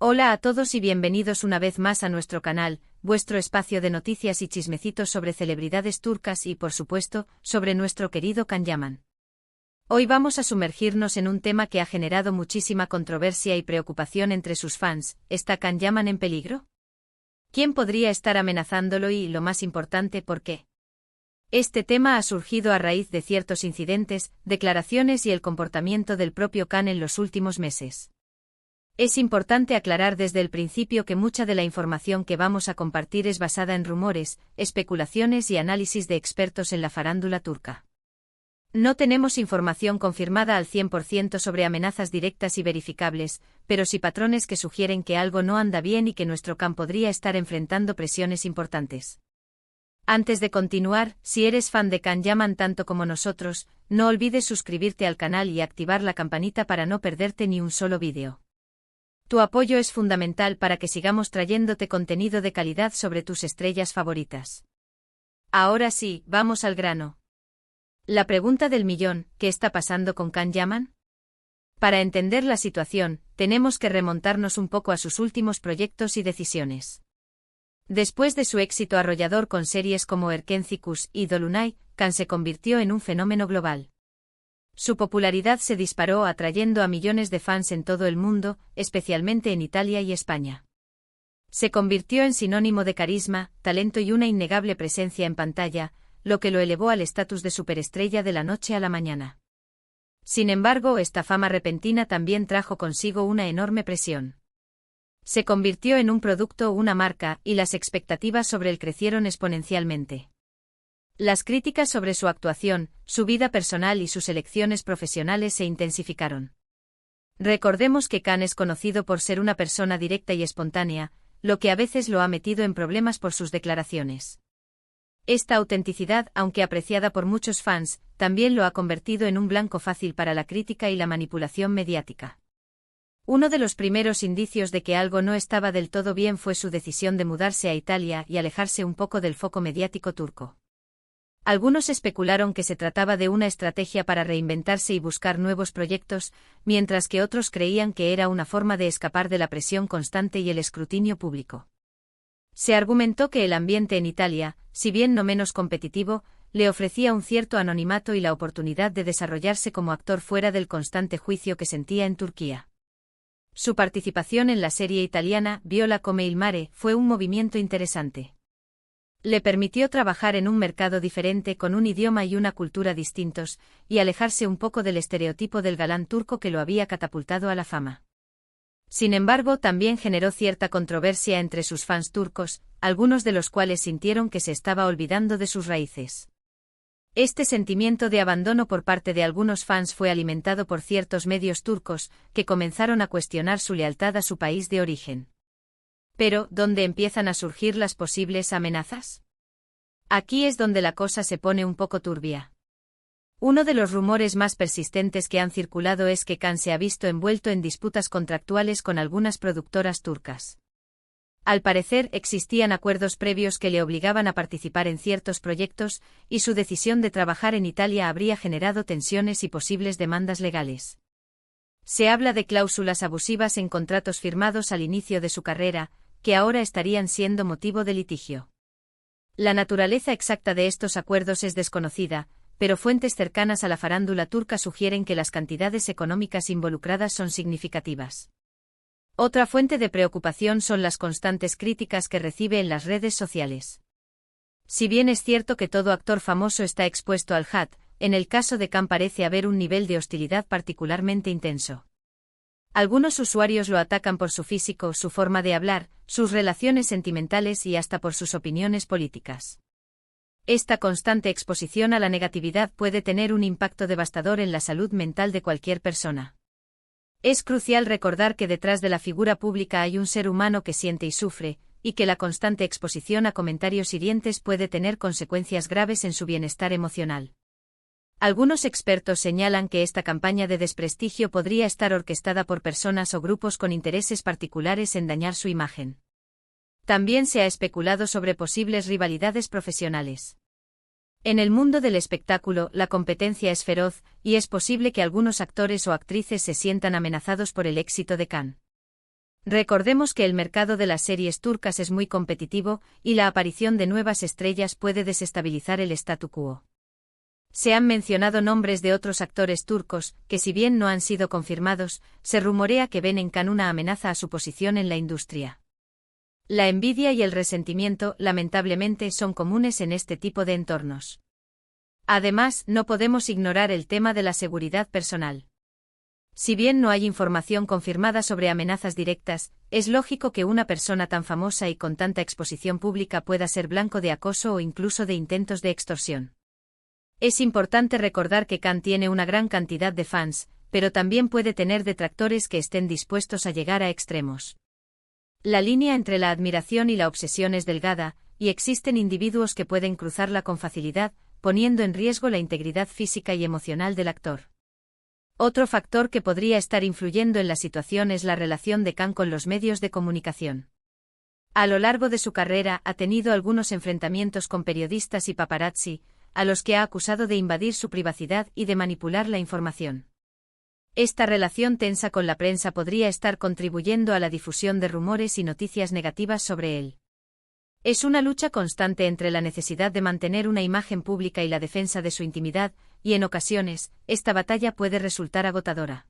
Hola a todos y bienvenidos una vez más a nuestro canal, vuestro espacio de noticias y chismecitos sobre celebridades turcas y, por supuesto, sobre nuestro querido Can Yaman. Hoy vamos a sumergirnos en un tema que ha generado muchísima controversia y preocupación entre sus fans. ¿Está Can Yaman en peligro? ¿Quién podría estar amenazándolo y, lo más importante, por qué? Este tema ha surgido a raíz de ciertos incidentes, declaraciones y el comportamiento del propio Can en los últimos meses. Es importante aclarar desde el principio que mucha de la información que vamos a compartir es basada en rumores, especulaciones y análisis de expertos en la farándula turca. No tenemos información confirmada al 100% sobre amenazas directas y verificables, pero sí patrones que sugieren que algo no anda bien y que nuestro Can podría estar enfrentando presiones importantes. Antes de continuar, si eres fan de Can Yaman tanto como nosotros, no olvides suscribirte al canal y activar la campanita para no perderte ni un solo vídeo. Tu apoyo es fundamental para que sigamos trayéndote contenido de calidad sobre tus estrellas favoritas. Ahora sí, vamos al grano. La pregunta del millón, ¿qué está pasando con Can Yaman? Para entender la situación, tenemos que remontarnos un poco a sus últimos proyectos y decisiones. Después de su éxito arrollador con series como Erkenci y Dolunay, Can se convirtió en un fenómeno global. Su popularidad se disparó atrayendo a millones de fans en todo el mundo, especialmente en Italia y España. Se convirtió en sinónimo de carisma, talento y una innegable presencia en pantalla, lo que lo elevó al estatus de superestrella de la noche a la mañana. Sin embargo, esta fama repentina también trajo consigo una enorme presión. Se convirtió en un producto o una marca, y las expectativas sobre él crecieron exponencialmente. Las críticas sobre su actuación, su vida personal y sus elecciones profesionales se intensificaron. Recordemos que Can es conocido por ser una persona directa y espontánea, lo que a veces lo ha metido en problemas por sus declaraciones. Esta autenticidad, aunque apreciada por muchos fans, también lo ha convertido en un blanco fácil para la crítica y la manipulación mediática. Uno de los primeros indicios de que algo no estaba del todo bien fue su decisión de mudarse a Italia y alejarse un poco del foco mediático turco. Algunos especularon que se trataba de una estrategia para reinventarse y buscar nuevos proyectos, mientras que otros creían que era una forma de escapar de la presión constante y el escrutinio público. Se argumentó que el ambiente en Italia, si bien no menos competitivo, le ofrecía un cierto anonimato y la oportunidad de desarrollarse como actor fuera del constante juicio que sentía en Turquía. Su participación en la serie italiana Viola come il mare fue un movimiento interesante. Le permitió trabajar en un mercado diferente con un idioma y una cultura distintos, y alejarse un poco del estereotipo del galán turco que lo había catapultado a la fama. Sin embargo, también generó cierta controversia entre sus fans turcos, algunos de los cuales sintieron que se estaba olvidando de sus raíces. Este sentimiento de abandono por parte de algunos fans fue alimentado por ciertos medios turcos, que comenzaron a cuestionar su lealtad a su país de origen. Pero, ¿dónde empiezan a surgir las posibles amenazas? Aquí es donde la cosa se pone un poco turbia. Uno de los rumores más persistentes que han circulado es que Can se ha visto envuelto en disputas contractuales con algunas productoras turcas. Al parecer, existían acuerdos previos que le obligaban a participar en ciertos proyectos, y su decisión de trabajar en Italia habría generado tensiones y posibles demandas legales. Se habla de cláusulas abusivas en contratos firmados al inicio de su carrera, que ahora estarían siendo motivo de litigio. La naturaleza exacta de estos acuerdos es desconocida, pero fuentes cercanas a la farándula turca sugieren que las cantidades económicas involucradas son significativas. Otra fuente de preocupación son las constantes críticas que recibe en las redes sociales. Si bien es cierto que todo actor famoso está expuesto al hate, en el caso de Can parece haber un nivel de hostilidad particularmente intenso. Algunos usuarios lo atacan por su físico, su forma de hablar, sus relaciones sentimentales y hasta por sus opiniones políticas. Esta constante exposición a la negatividad puede tener un impacto devastador en la salud mental de cualquier persona. Es crucial recordar que detrás de la figura pública hay un ser humano que siente y sufre, y que la constante exposición a comentarios hirientes puede tener consecuencias graves en su bienestar emocional. Algunos expertos señalan que esta campaña de desprestigio podría estar orquestada por personas o grupos con intereses particulares en dañar su imagen. También se ha especulado sobre posibles rivalidades profesionales. En el mundo del espectáculo, la competencia es feroz, y es posible que algunos actores o actrices se sientan amenazados por el éxito de Can. Recordemos que el mercado de las series turcas es muy competitivo y la aparición de nuevas estrellas puede desestabilizar el statu quo. Se han mencionado nombres de otros actores turcos, que si bien no han sido confirmados, se rumorea que ven en Can una amenaza a su posición en la industria. La envidia y el resentimiento, lamentablemente, son comunes en este tipo de entornos. Además, no podemos ignorar el tema de la seguridad personal. Si bien no hay información confirmada sobre amenazas directas, es lógico que una persona tan famosa y con tanta exposición pública pueda ser blanco de acoso o incluso de intentos de extorsión. Es importante recordar que Can tiene una gran cantidad de fans, pero también puede tener detractores que estén dispuestos a llegar a extremos. La línea entre la admiración y la obsesión es delgada, y existen individuos que pueden cruzarla con facilidad, poniendo en riesgo la integridad física y emocional del actor. Otro factor que podría estar influyendo en la situación es la relación de Can con los medios de comunicación. A lo largo de su carrera ha tenido algunos enfrentamientos con periodistas y paparazzi, a los que ha acusado de invadir su privacidad y de manipular la información. Esta relación tensa con la prensa podría estar contribuyendo a la difusión de rumores y noticias negativas sobre él. Es una lucha constante entre la necesidad de mantener una imagen pública y la defensa de su intimidad, y en ocasiones, esta batalla puede resultar agotadora.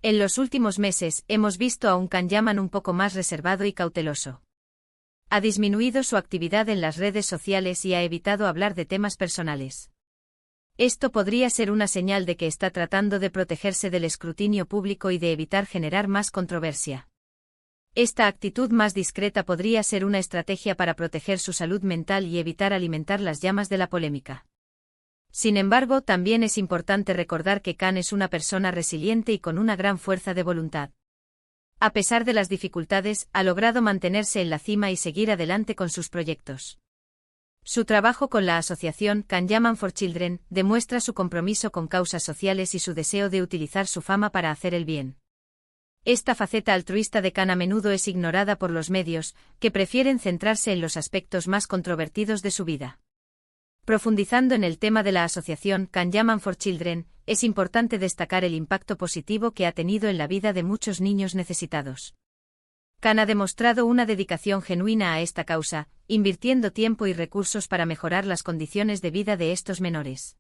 En los últimos meses, hemos visto a un Can Yaman un poco más reservado y cauteloso. Ha disminuido su actividad en las redes sociales y ha evitado hablar de temas personales. Esto podría ser una señal de que está tratando de protegerse del escrutinio público y de evitar generar más controversia. Esta actitud más discreta podría ser una estrategia para proteger su salud mental y evitar alimentar las llamas de la polémica. Sin embargo, también es importante recordar que Can es una persona resiliente y con una gran fuerza de voluntad. A pesar de las dificultades, ha logrado mantenerse en la cima y seguir adelante con sus proyectos. Su trabajo con la asociación Can Yaman for Children demuestra su compromiso con causas sociales y su deseo de utilizar su fama para hacer el bien. Esta faceta altruista de Can a menudo es ignorada por los medios, que prefieren centrarse en los aspectos más controvertidos de su vida. Profundizando en el tema de la asociación Can Yaman for Children, es importante destacar el impacto positivo que ha tenido en la vida de muchos niños necesitados. Can ha demostrado una dedicación genuina a esta causa, invirtiendo tiempo y recursos para mejorar las condiciones de vida de estos menores.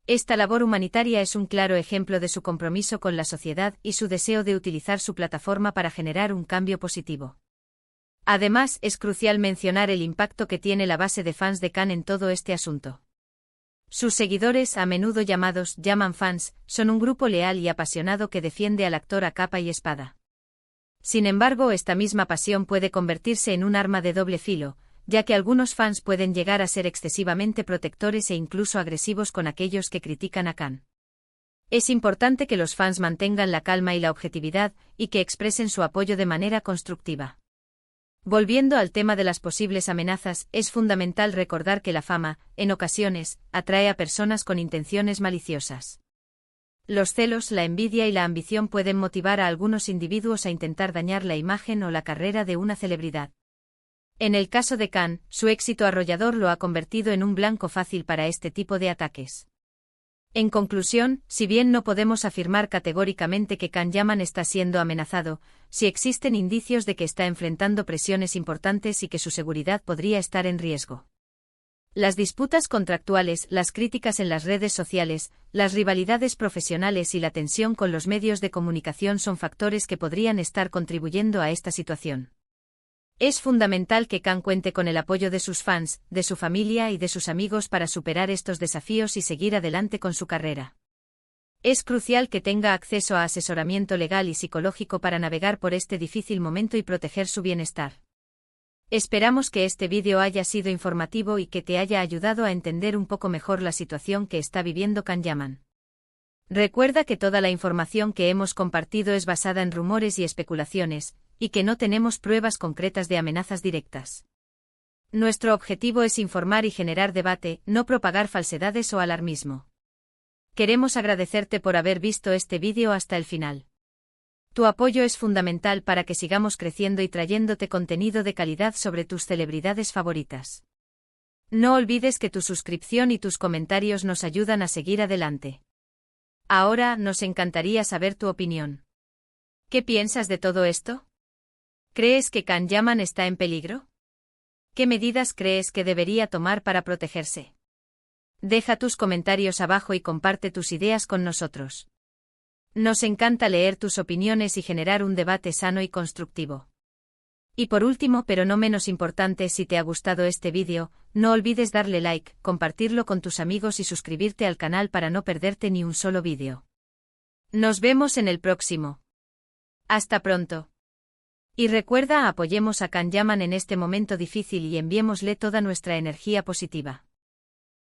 Esta labor humanitaria es un claro ejemplo de su compromiso con la sociedad y su deseo de utilizar su plataforma para generar un cambio positivo. Además, es crucial mencionar el impacto que tiene la base de fans de Can en todo este asunto. Sus seguidores, a menudo llamados Yaman fans, son un grupo leal y apasionado que defiende al actor a capa y espada. Sin embargo, esta misma pasión puede convertirse en un arma de doble filo, ya que algunos fans pueden llegar a ser excesivamente protectores e incluso agresivos con aquellos que critican a Can. Es importante que los fans mantengan la calma y la objetividad, y que expresen su apoyo de manera constructiva. Volviendo al tema de las posibles amenazas, es fundamental recordar que la fama, en ocasiones, atrae a personas con intenciones maliciosas. Los celos, la envidia y la ambición pueden motivar a algunos individuos a intentar dañar la imagen o la carrera de una celebridad. En el caso de Can, su éxito arrollador lo ha convertido en un blanco fácil para este tipo de ataques. En conclusión, si bien no podemos afirmar categóricamente que Can Yaman está siendo amenazado, sí existen indicios de que está enfrentando presiones importantes y que su seguridad podría estar en riesgo. Las disputas contractuales, las críticas en las redes sociales, las rivalidades profesionales y la tensión con los medios de comunicación son factores que podrían estar contribuyendo a esta situación. Es fundamental que Can cuente con el apoyo de sus fans, de su familia y de sus amigos para superar estos desafíos y seguir adelante con su carrera. Es crucial que tenga acceso a asesoramiento legal y psicológico para navegar por este difícil momento y proteger su bienestar. Esperamos que este vídeo haya sido informativo y que te haya ayudado a entender un poco mejor la situación que está viviendo Can Yaman. Recuerda que toda la información que hemos compartido es basada en rumores y especulaciones, y que no tenemos pruebas concretas de amenazas directas. Nuestro objetivo es informar y generar debate, no propagar falsedades o alarmismo. Queremos agradecerte por haber visto este vídeo hasta el final. Tu apoyo es fundamental para que sigamos creciendo y trayéndote contenido de calidad sobre tus celebridades favoritas. No olvides que tu suscripción y tus comentarios nos ayudan a seguir adelante. Ahora, nos encantaría saber tu opinión. ¿Qué piensas de todo esto? ¿Crees que Can Yaman está en peligro? ¿Qué medidas crees que debería tomar para protegerse? Deja tus comentarios abajo y comparte tus ideas con nosotros. Nos encanta leer tus opiniones y generar un debate sano y constructivo. Y por último, pero no menos importante, si te ha gustado este vídeo, no olvides darle like, compartirlo con tus amigos y suscribirte al canal para no perderte ni un solo vídeo. Nos vemos en el próximo. Hasta pronto. Y recuerda, apoyemos a Can Yaman en este momento difícil y enviémosle toda nuestra energía positiva.